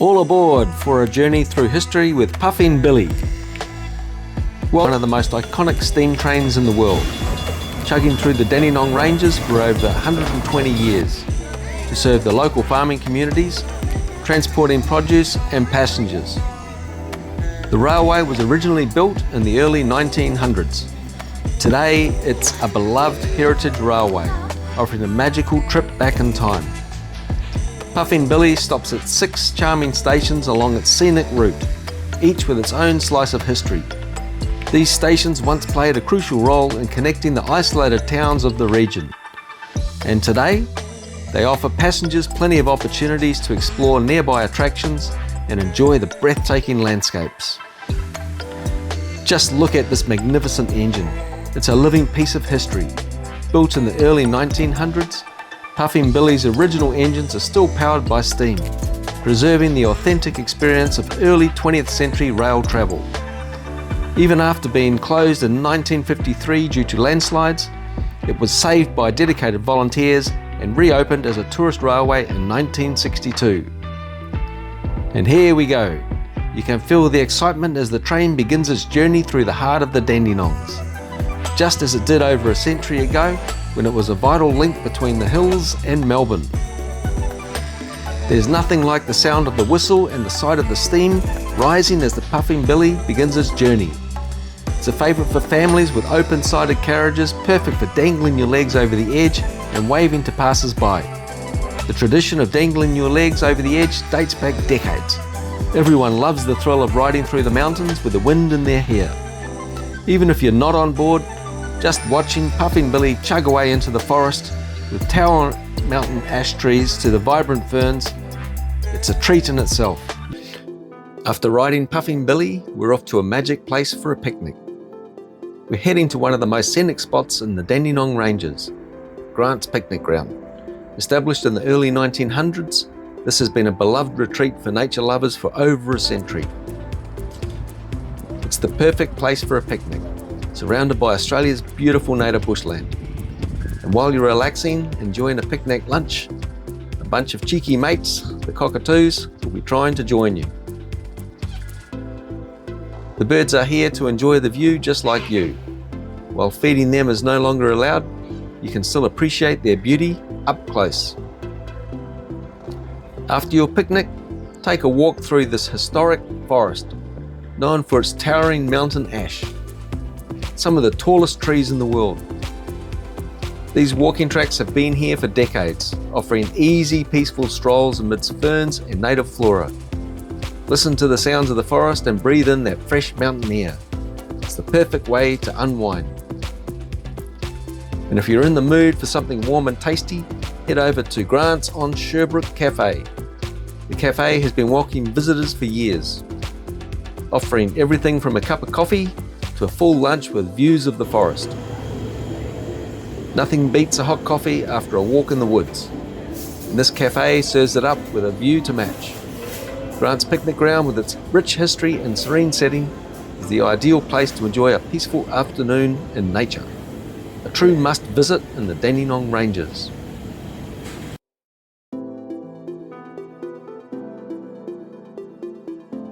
All aboard for a journey through history with Puffin Billy. One of the most iconic steam trains in the world, chugging through the Dandenong Ranges for over 120 years to serve the local farming communities, transporting produce and passengers. The railway was originally built in the early 1900s. Today, it's a beloved heritage railway, offering a magical trip back in time. Puffin Billy stops at 6 charming stations along its scenic route, each with its own slice of history. These stations once played a crucial role in connecting the isolated towns of the region. And today, they offer passengers plenty of opportunities to explore nearby attractions and enjoy the breathtaking landscapes. Just look at this magnificent engine. It's a living piece of history. Built in the early 1900s, Puffin Billy's original engines are still powered by steam, preserving the authentic experience of early 20th century rail travel. Even after being closed in 1953 due to landslides, it was saved by dedicated volunteers and reopened as a tourist railway in 1962. And here we go. You can feel the excitement as the train begins its journey through the heart of the Dandenongs, just as it did over a century ago when it was a vital link between the hills and Melbourne. There's nothing like the sound of the whistle and the sight of the steam rising as the Puffin Billy begins its journey. It's a favourite for families with open-sided carriages, perfect for dangling your legs over the edge and waving to passers-by. The tradition of dangling your legs over the edge dates back decades. Everyone loves the thrill of riding through the mountains with the wind in their hair. Even if you're not on board, just watching Puffin Billy chug away into the forest with towering mountain ash trees to the vibrant ferns, it's a treat in itself. After riding Puffin Billy, we're off to a magic place for a picnic. We're heading to one of the most scenic spots in the Dandenong Ranges, Grant's Picnic Ground. Established in the early 1900s, this has been a beloved retreat for nature lovers for over a century. It's the perfect place for a picnic, surrounded by Australia's beautiful native bushland. And while you're relaxing, enjoying a picnic lunch, a bunch of cheeky mates, the cockatoos, will be trying to join you. The birds are here to enjoy the view just like you. While feeding them is no longer allowed, you can still appreciate their beauty up close. After your picnic, take a walk through this historic forest, known for its towering mountain ash, some of the tallest trees in the world. These walking tracks have been here for decades, offering easy, peaceful strolls amidst ferns and native flora. Listen to the sounds of the forest and breathe in that fresh mountain air. It's the perfect way to unwind. And if you're in the mood for something warm and tasty, head over to Grant's on Sherbrooke Cafe. The cafe has been welcoming visitors for years, offering everything from a cup of coffee to a full lunch with views of the forest. Nothing beats a hot coffee after a walk in the woods. And this cafe serves it up with a view to match. Grant's Picnic Ground, with its rich history and serene setting, is the ideal place to enjoy a peaceful afternoon in nature. A true must visit in the Dandenong Ranges.